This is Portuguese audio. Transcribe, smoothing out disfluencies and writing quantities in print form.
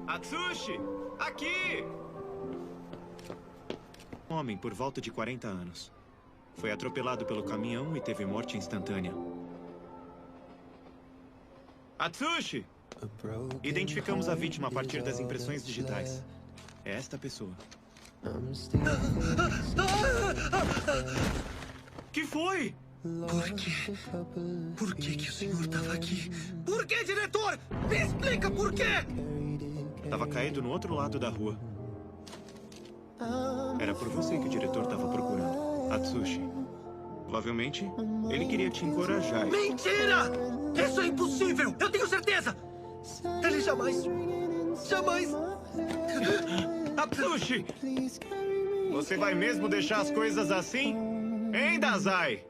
Atsushi! Aqui! Um homem por volta de 40 anos. Foi atropelado pelo caminhão e teve morte instantânea. Atsushi! Identificamos a vítima a partir das impressões digitais. É esta pessoa. Que foi? Por quê? Por que que o senhor estava aqui? Por que, diretor? Me explica por quê! Tava caído no outro lado da rua. Era por você que o diretor estava procurando, Atsushi. Provavelmente, ele queria te encorajar. Mentira! Isso é impossível! Eu tenho certeza! Ele jamais... Jamais... Atsushi! Você vai mesmo deixar as coisas assim? Hein, Dazai?